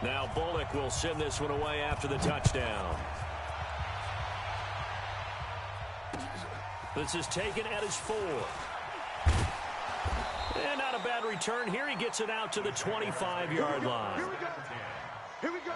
Now Bullock will send this one away after the touchdown. This is taken at his 4. And not a bad return here. He gets it out to the 25-yard line. Here we go. Here we go.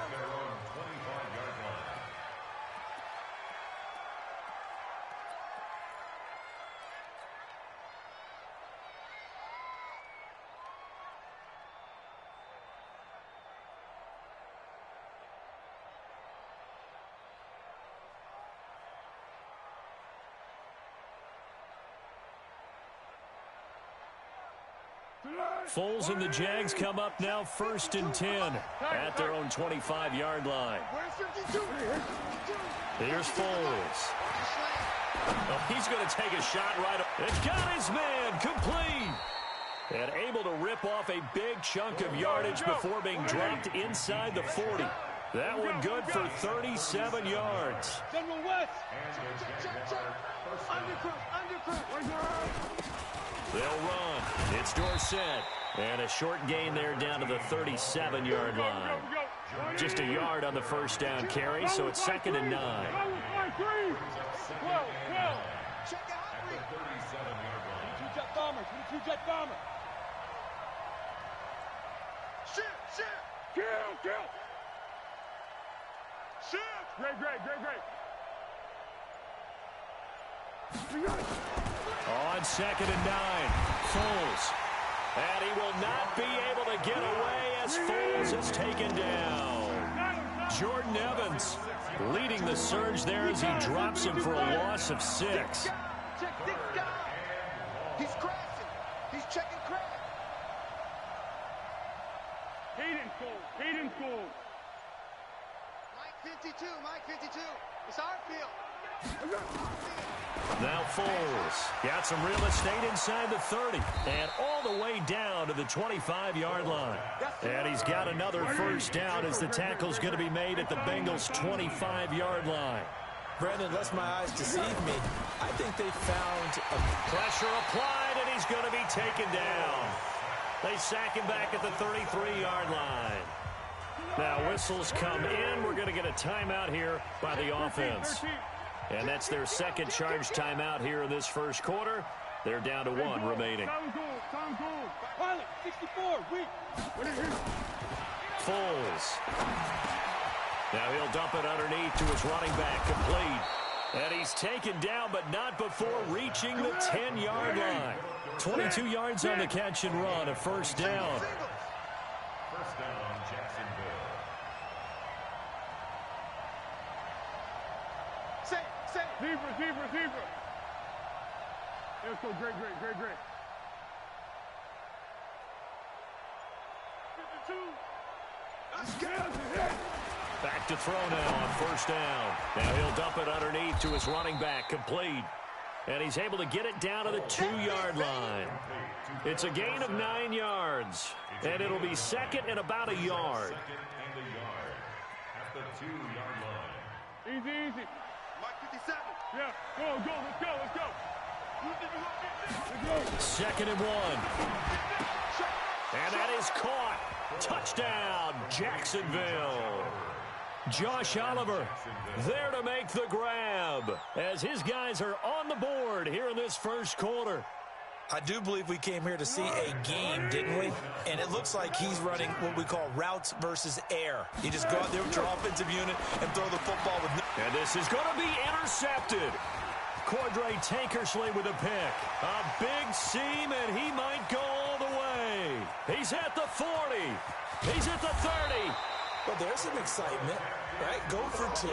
Foles and the Jags come up now 1st and 10 at their own 25-yard line. Here's Foles. Oh, he's going to take a shot right up. It's got his man complete. And able to rip off a big chunk of yardage before being dropped inside the 40. That one good for 37 yards. General West. They'll run. It's Dorsett. And a short gain there down to the 37-yard line. Just a yard on the first down carry, so it's 2nd and 9. Check out. Two-jet bomber. Two-jet bomber. Shit. Kill. Shit. Great. On 2nd and 9, Foles. And he will not be able to get away as Foles is taken down. Jordan Evans leading the surge there as he drops him for a loss of 6. Check 6 down. He's crashing. He's checking crash. Hayden Cole. Mike 52. It's our field. Now Foles got some real estate inside the 30 and all the way down to the 25-yard line. And he's got another first down as the tackle's going to be made at the Bengals' 25-yard line. Brandon, lest my eyes deceive me, I think they found a pressure applied, and he's going to be taken down. They sack him back at the 33-yard line. Now whistles come in. We're going to get a timeout here by the offense. And that's their second charge timeout here in this first quarter. They're down to 1 remaining. Pilot, 64, Foles. Now he'll dump it underneath to his running back, complete. And he's taken down, but not before reaching the 10-yard line. 22 yards on the catch and run, a first down. First down, Jacksonville. Receiver. Let's go, great. 52. Let's go. Back to throw now on first down. Now he'll dump it underneath to his running back, complete. And he's able to get it down to the 2-yard line. It's a gain of 9 yards. And it'll be 2nd and about a yard. At the 2-yard line. Easy. Mike 57. Yeah, go, let's go. 2nd and 1. And that is caught. Touchdown, Jacksonville. Josh Oliver there to make the grab as his guys are on the board here in this first quarter. I do believe we came here to see a game, didn't we? And it looks like he's running what we call routes versus air. You just go out there with your offensive unit and throw the football with... And this is going to be intercepted. Cordray Tankersley with a pick. A big seam, and he might go all the way. He's at the 40. He's at the 30. Well, there's some excitement, right? Go for 2,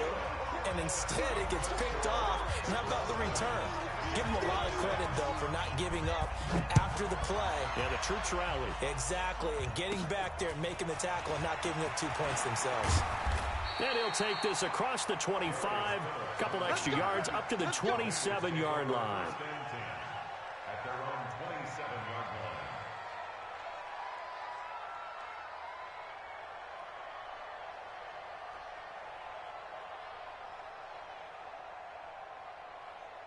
and instead it gets picked off. And how about the return? Give him a lot of credit, though, for not giving up after the play. Yeah, the troops rally. Exactly, and getting back there and making the tackle and not giving up 2 points themselves. And he'll take this across the 25, a couple extra yards up to the 27-yard line. At their own 27-yard line.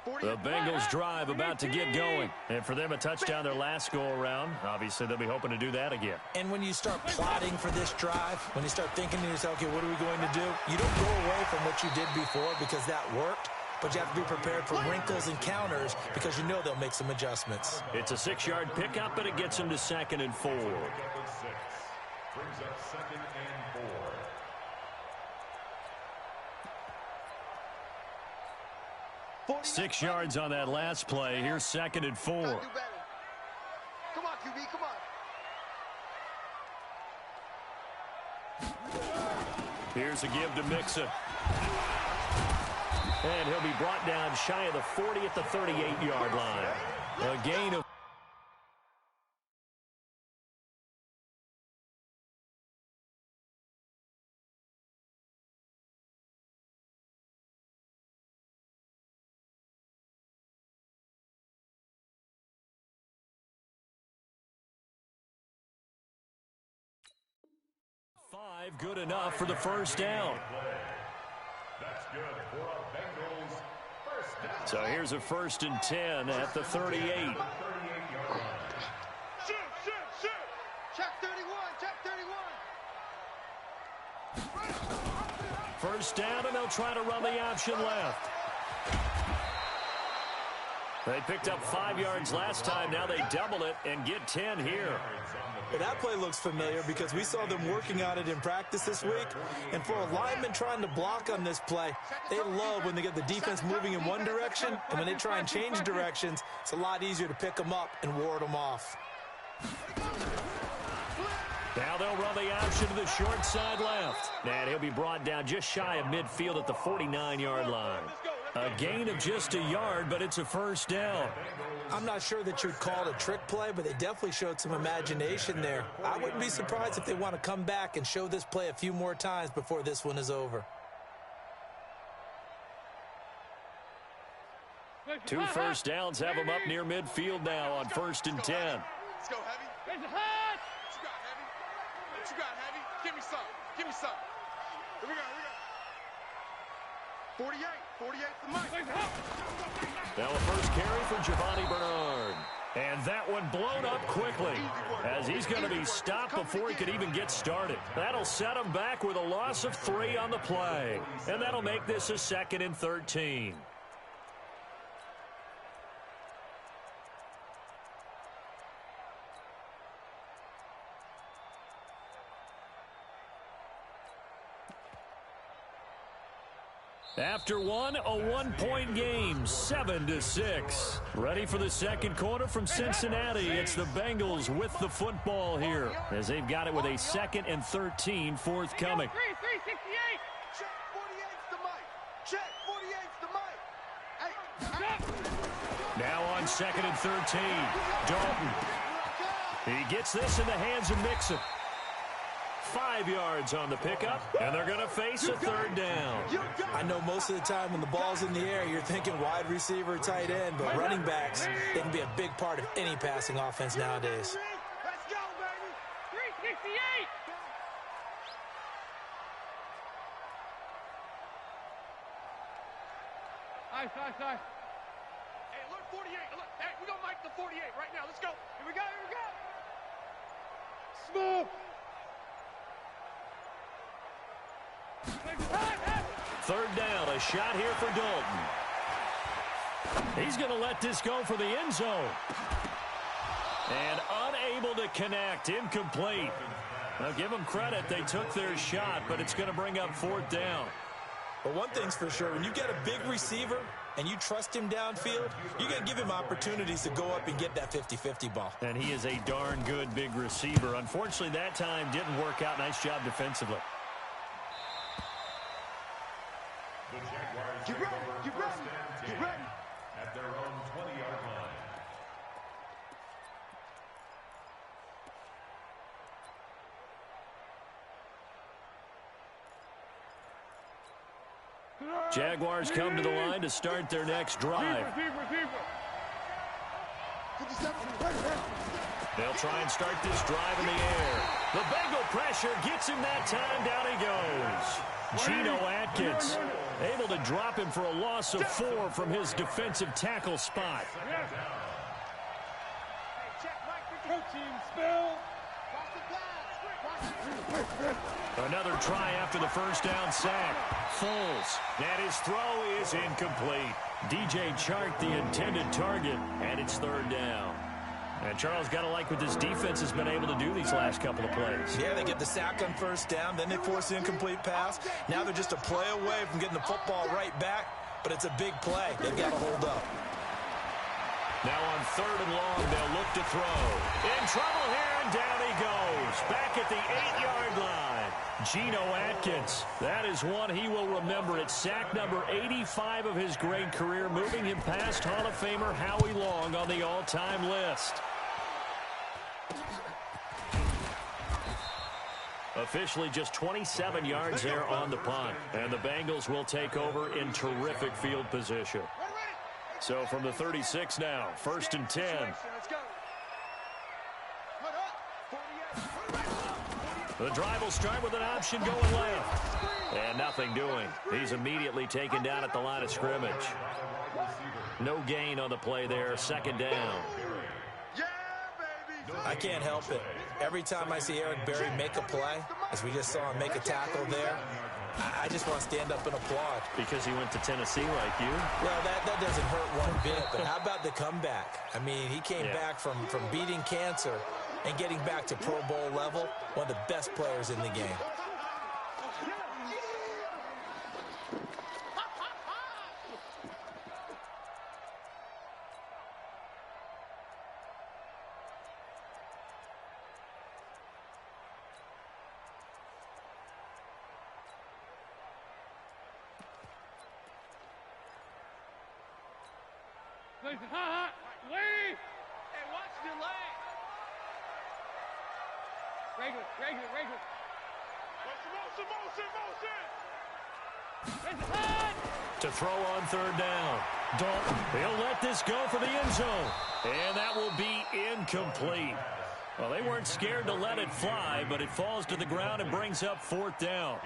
The Bengals drive about to get going. And for them, a touchdown their last go-around. Obviously, they'll be hoping to do that again. And when you start plotting for this drive, when you start thinking to yourself, okay, what are we going to do? You don't go away from what you did before because that worked, but you have to be prepared for wrinkles and counters because you know they'll make some adjustments. It's a 6-yard pickup, but it gets them to 2nd and 4. Brings up 2nd and 4. 6 yards on that last play. Here's 2nd and 4. Come on, QB, come on. Here's a give to Mixon. And he'll be brought down shy of the 40 at the 38-yard line. A gain of 5, good enough for the first down. That's good for a Bengals first down. So here's a 1st and 10 at the 38. 38-yard line. Shoot. Check 31, check 31. First down, and they'll try to run the option left. They picked up 5 yards last time. Now they double it and get 10 here. But that play looks familiar because we saw them working on it in practice this week. And for a lineman trying to block on this play, they love when they get the defense moving in one direction. And when they try and change directions, it's a lot easier to pick them up and ward them off. Now they'll run the option to the short side left. And he'll be brought down just shy of midfield at the 49-yard line. A gain of just a yard, but it's a first down. I'm not sure that you'd call it a trick play, but they definitely showed some imagination there. I wouldn't be surprised if they want to come back and show this play a few more times before this one is over. 2 first downs have them up near midfield now on 1st and 10. Let's go, Heavy. What you got, Heavy? What you got, Heavy? Give me some. Here we go. 48 for Mike. Now a first carry for Giovanni Bernard. And that one blown up quickly as he's going to be stopped before he could even get started. That'll set him back with a loss of 3 on the play. And that'll make this a 2nd and 13. After one, a 1-point game, 7-6. Ready for the second quarter from Cincinnati. It's the Bengals with the football here as they've got it with a 2nd and 13 forthcoming. 368. Check 48's the mic. Check 48's the mic. Now on 2nd and 13, Dalton. He gets this in the hands of Mixon. 5 yards on the pickup, and they're going to face a 3rd down. I know most of the time when the ball's in the air, you're thinking wide receiver, tight end, but running backs, they can be a big part of any passing offense nowadays. Let's go, baby. 368. Sorry. Hey, look, 48. Look, hey, we're going to mic the 48 right now. Let's go. Here we go. Smooth. 3rd down, a shot here for Dalton. He's going to let this go for the end zone. And unable to connect, incomplete. Now give them credit, they took their shot, but it's going to bring up 4th down. But one thing's for sure, when you get a big receiver and you trust him downfield, you're going to give him opportunities to go up and get that 50-50 ball. And he is a darn good big receiver. Unfortunately, that time didn't work out. Nice job defensively. The Jaguars Get take ready. over Get 1st ready. and 10 Get ready. at their own 20-yard line. Jaguars come to the line to start their next drive. They'll try and start this drive in the air. The Bengal pressure gets him that time. Down he goes. Geno Atkins Able to drop him for a loss of 4 from his defensive tackle spot. Another try after the first down sack. Foles. And his throw is incomplete. DJ Chark, the intended target, and it's third down. And Charles, got to like what this defense has been able to do these last couple of plays. Yeah, they get the sack on first down, then they force the incomplete pass. Now they're just a play away from getting the football right back, but it's a big play. They've got to hold up. Now on third and long, they'll look to throw. In trouble here, and down he goes. Back at the 8-yard line. Geno Atkins. That is one he will remember. It's sack number 85 of his great career, moving him past Hall of Famer Howie Long on the all-time list. Officially just 27 yards there on the punt. And the Bengals will take over in terrific field position. So from the 36 now, first and 10. The drive will start with an option going left. And nothing doing. He's immediately taken down at the line of scrimmage. No gain on the play there, second down. I can't help it. Every time I see Eric Berry make a play, as we just saw him make a tackle there, I just want to stand up and applaud. Because he went to Tennessee like you? Well, that doesn't hurt one bit, but how about the comeback? I mean, he came back from beating cancer and getting back to Pro Bowl level, one of the best players in the game. Leave! Hey, watch the leg. Regular. Motion. To throw on third down. Dalton, he'll let this go for the end zone. And that will be incomplete. Well, they weren't scared to let it fly, but it falls to the ground and brings up fourth down.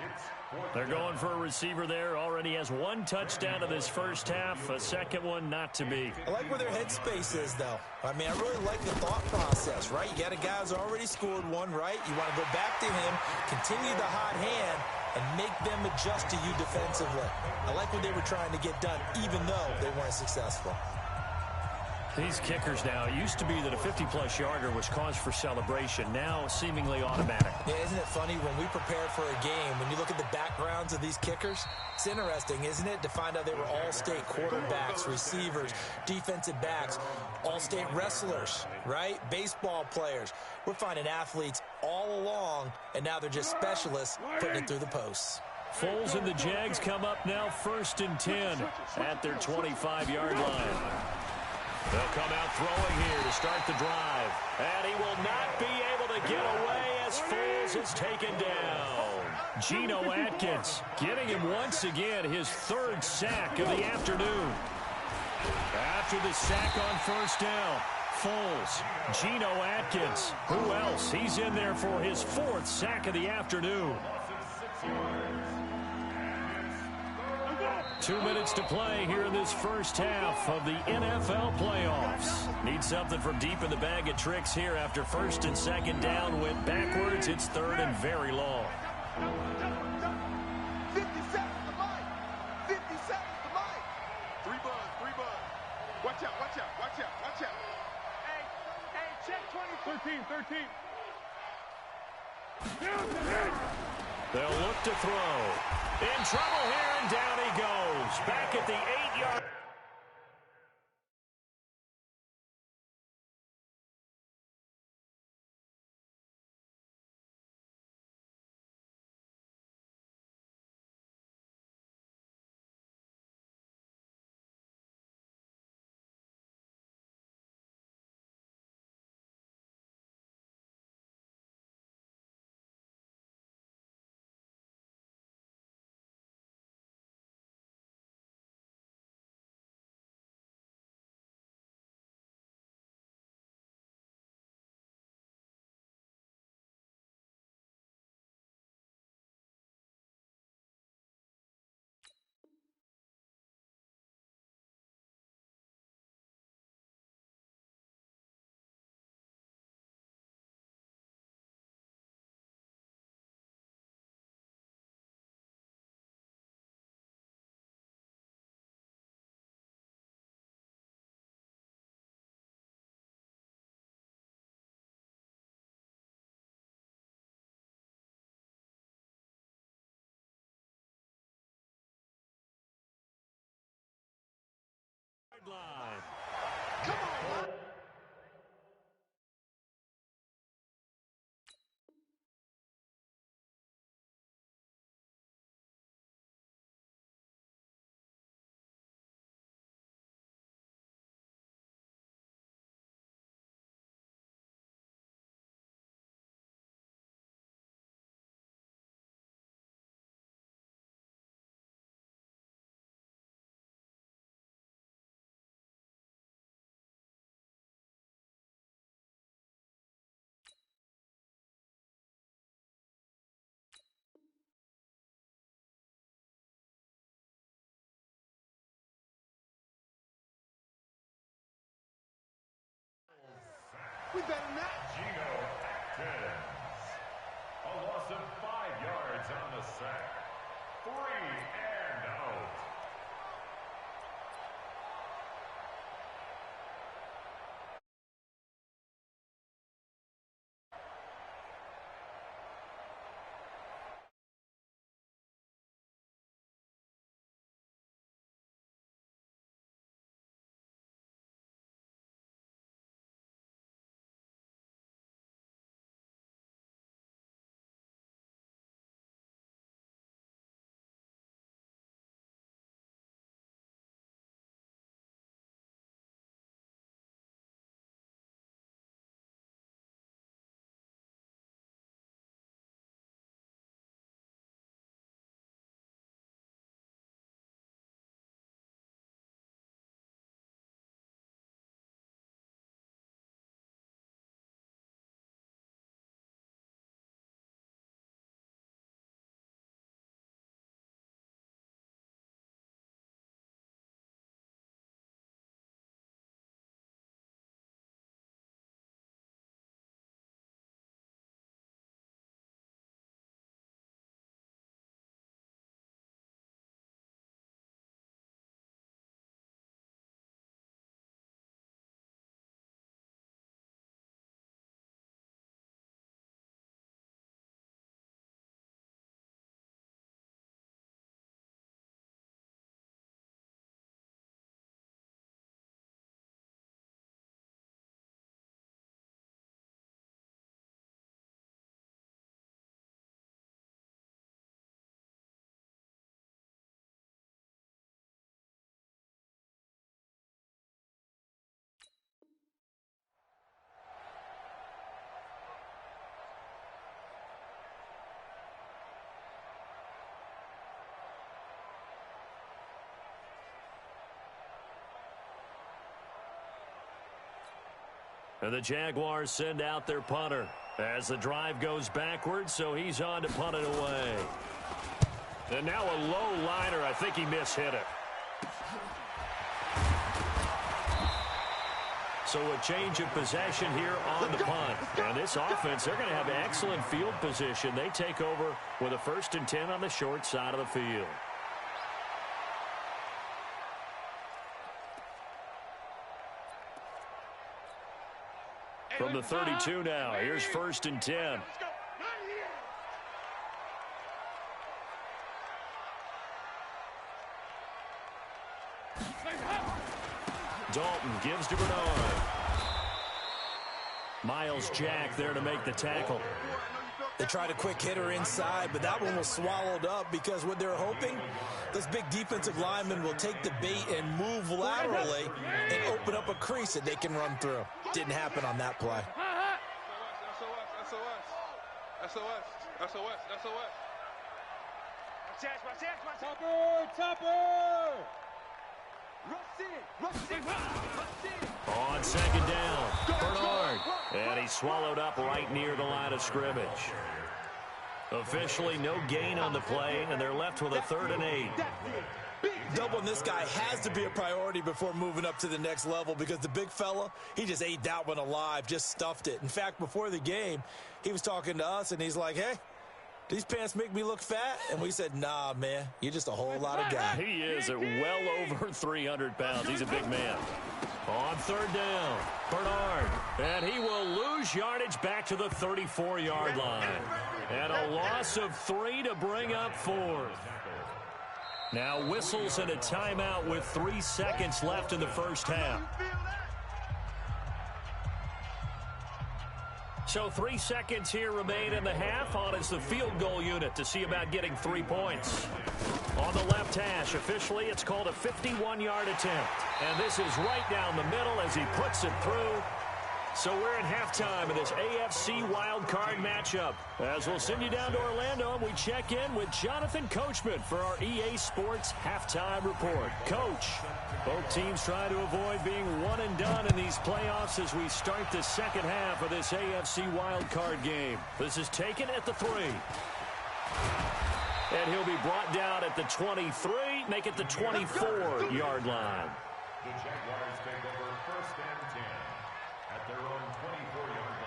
They're going for a receiver there. Already has one touchdown in this first half, a second one not to be. I like where their headspace is, though. I mean, I really like the thought process, right? You got a guy who's already scored one, right? You want to go back to him, continue the hot hand, and make them adjust to you defensively. I like what they were trying to get done, even though they weren't successful. These kickers now, it used to be that a 50-plus yarder was cause for celebration, now seemingly automatic. Yeah, isn't it funny when we prepare for a game, when you look at the backgrounds of these kickers, it's interesting, isn't it, to find out they were all-state quarterbacks, receivers, defensive backs, all-state wrestlers, right? Baseball players. We're finding athletes all along, and now they're just specialists putting it through the posts. Foles and the Jags come up now first and 10 at their 25-yard line. They'll come out throwing here to start the drive. And he will not be able to get away as Foles is taken down. Geno Atkins getting him once again his third sack of the afternoon. After the sack on first down, Foles, Geno Atkins. Who else? He's in there for his fourth sack of the afternoon. 2 minutes to play here in this first half of the NFL playoffs. Need something from deep in the bag of tricks here after first and second down went backwards. It's third and very long. 50 seconds to mine. 50 seconds to mine. Three buzz. Watch out. Hey, check 13. They'll look to throw. In trouble here, and down he goes. Back at the 8-yard Line. Come on, man. We better not. A loss of 5 yards on the sack. 3 and out. And the Jaguars send out their punter as the drive goes backwards, so he's on to punt it away. And now a low liner. I think he mishit it. So a change of possession here on the punt. And this offense, they're going to have excellent field position. They take over with a 1st and 10 on the short side of the field. From the 32 now, here's 1st and 10. Dalton gives to Bernard. Miles Jack there to make the tackle. They tried a quick hitter inside, but that one was swallowed up because what they're hoping, those big defensive linemen will take the bait and move laterally and open up a crease that they can run through. Didn't happen on that play. On 2nd down, Bernard. And he's swallowed up right near the line of scrimmage. Officially no gain on the play, and they're left with a 3rd and 8. Doubling this guy has to be a priority before moving up to the next level because the big fella, he just ate that one alive, just stuffed it. In fact, before the game, he was talking to us, and he's like, hey, these pants make me look fat? And we said, nah, man, you're just a whole lot of guy. He is at well over 300 pounds. He's a big man. On 3rd down, Bernard. And he will lose yardage back to the 34-yard line. And a loss of 3 to bring up 4th. Now whistles and a timeout with 3 seconds left in the first half. So 3 seconds here remain in the half. On is the field goal unit to see about getting 3 points. On the left hash, officially it's called a 51-yard attempt. And this is right down the middle as he puts it through. So we're in halftime of this AFC wildcard matchup. As we'll send you down to Orlando, and we check in with Jonathan Coachman for our EA Sports Halftime Report. Coach, both teams try to avoid being one and done in these playoffs as we start the second half of this AFC wildcard game. This is taken at the 3. And he'll be brought down at the 23, make it the 24-yard line. The Jaguars take over 1st and 10 at their own 24-yard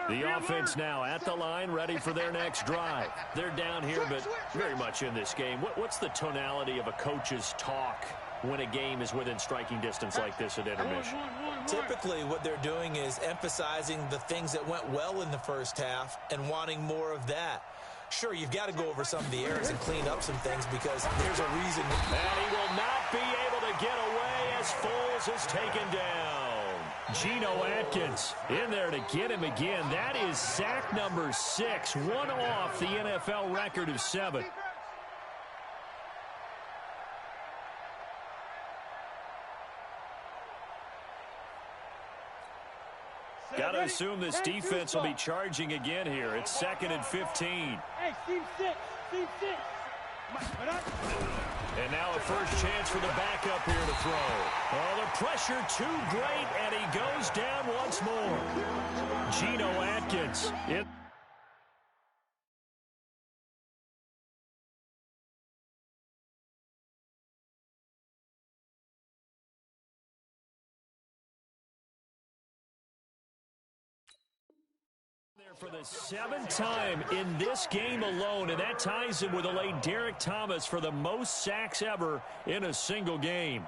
line. The offense now at the line, ready for their next drive. They're down here, but very much in this game. What's the tonality of a coach's talk when a game is within striking distance like this at intermission? Typically, what they're doing is emphasizing the things that went well in the first half and wanting more of that. Sure, you've got to go over some of the errors and clean up some things because there's a reason. And he will not be able to get away as Foles is taken down. Geno Atkins in there to get him again. That is sack number 6, one off the NFL record of 7. Got to assume this defense will be charging again here. It's 2nd and 15. Hey, team 6. And now a first chance for the backup here to throw. Oh, the pressure too great, and he goes down once more. Geno Atkins. For the 7th time in this game alone, and that ties him with a late Derek Thomas for the most sacks ever in a single game.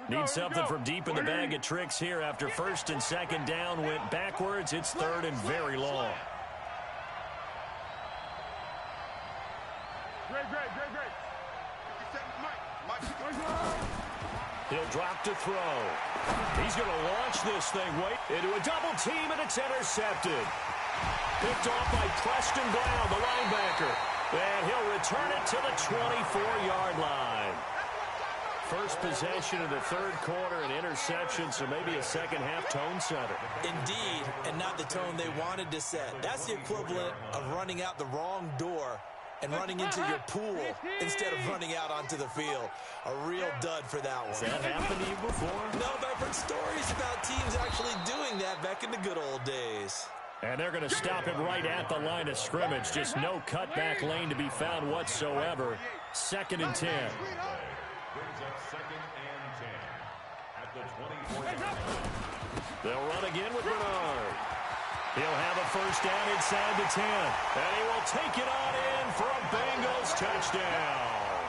Need something from deep in the bag of tricks here after 1st and 2nd down went backwards. It's 3rd and very long. Great. He'll drop to throw. He's going to launch this thing into a double team, and it's intercepted. Picked off by Preston Brown, the linebacker. And he'll return it to the 24-yard line. First possession of the 3rd quarter, an interception, so maybe a second-half tone setter. Indeed, and not the tone they wanted to set. That's the equivalent of running out the wrong door and running into your pool instead of running out onto the field. A real dud for that one. Has that happened to you before? No, but I've heard stories about teams actually doing that back in the good old days. And they're going to stop him right at the line of scrimmage. Just no cutback lane to be found whatsoever. 2nd and 10. Brings up 2nd and 10 at the 24-yard line. They'll run again with Bernard. He'll have a first down inside the 10. And he will take it on in for a Bengals touchdown.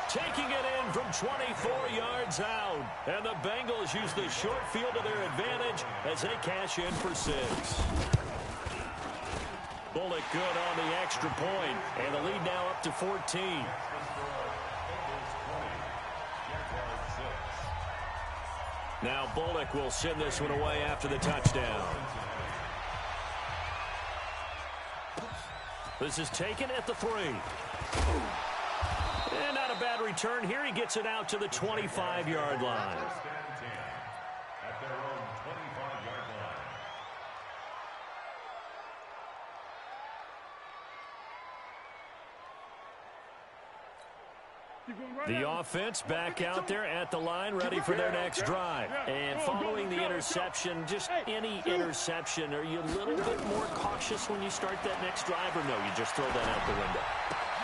Taking it in from 24 yards out. And the Bengals use the short field to their advantage as they cash in for 6. Bullock good on the extra point. And the lead now up to 14. Now Bullock will send this one away after the touchdown. This is taken at the 3. And not a bad return here. He gets it out to the 25-yard line. At their own 25-yard line. The offense back out there at the line, ready for their next drive. And following the interception, just any interception, are you a little bit more cautious when you start that next drive, or no, you just throw that out the window?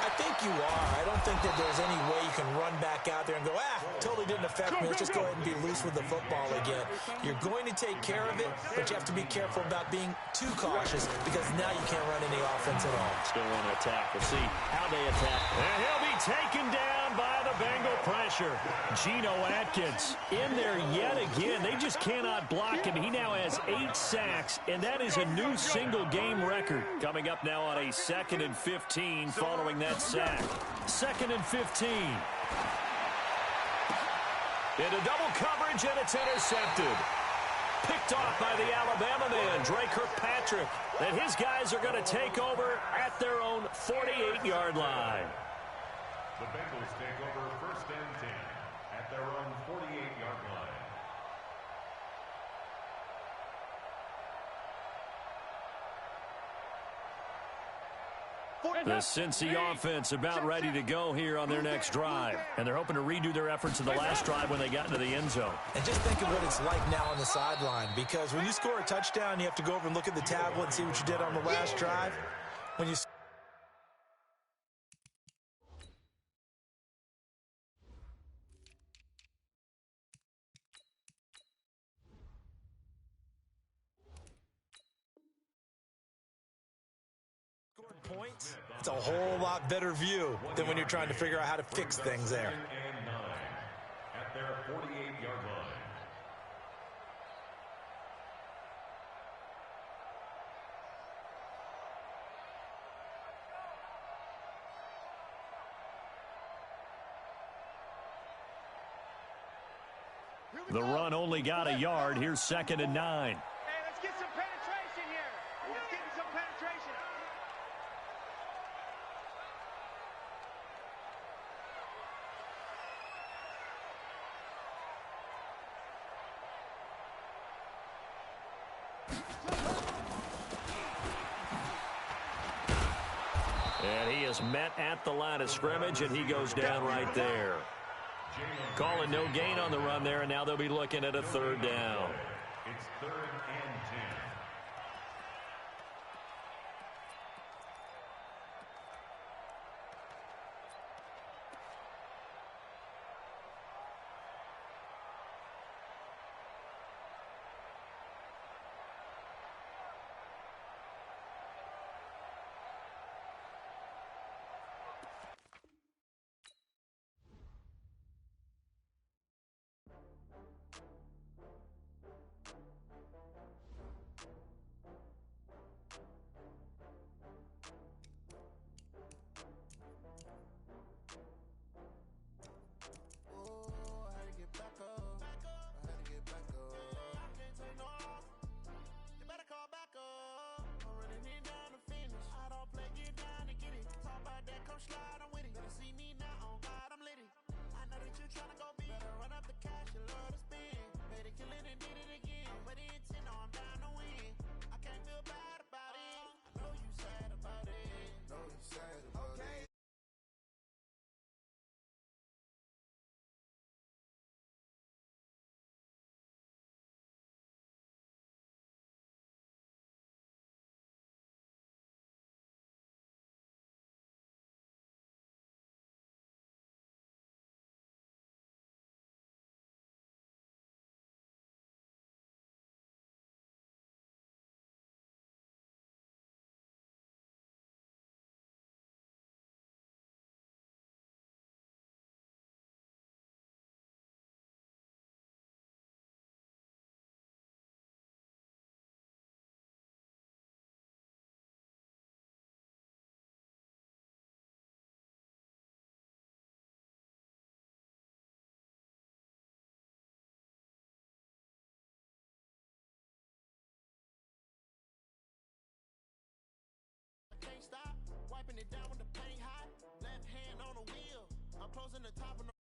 I think you are. I don't think that there's any way you can run back out there and go, totally didn't affect me. Let's just go ahead and be loose with the football again. You're going to take care of it, but you have to be careful about being too cautious because now you can't run any offense at all. Still want to attack. We'll see how they attack. And he'll be taken down by the Bengal pressure. Geno Atkins in there yet again. They just cannot block him. He now has 8 sacks, and that is a new single-game record. Coming up now on a 2nd and 15 following that sack. 2nd and 15. Into double coverage, and it's intercepted. Picked off by the Alabama man, Dre Kirkpatrick. And his guys are going to take over at their own 48-yard line. The Bengals take over 1st and 10 at their own 48-yard line. The Cincy offense about ready to go here on their next drive. And they're hoping to redo their efforts in the last drive when they got into the end zone. And just think of what it's like now on the sideline, because when you score a touchdown, you have to go over and look at the tablet and see what you did on the last drive. When you points, it's a whole lot better view than when you're trying to figure out how to fix things there. 2nd and 9 at their 48-yard line. The run only got a yard. Here's 2nd and 9. Hey, let's get some penetration here. Let's get some penetration. And he is met at the line of scrimmage, and he goes down right there. Calling no gain on the run there, and now they'll be looking at a 3rd down. It's 3rd and 10. Can't stop, wiping it down with the paint hot. Left hand on the wheel. I'm closing the top of the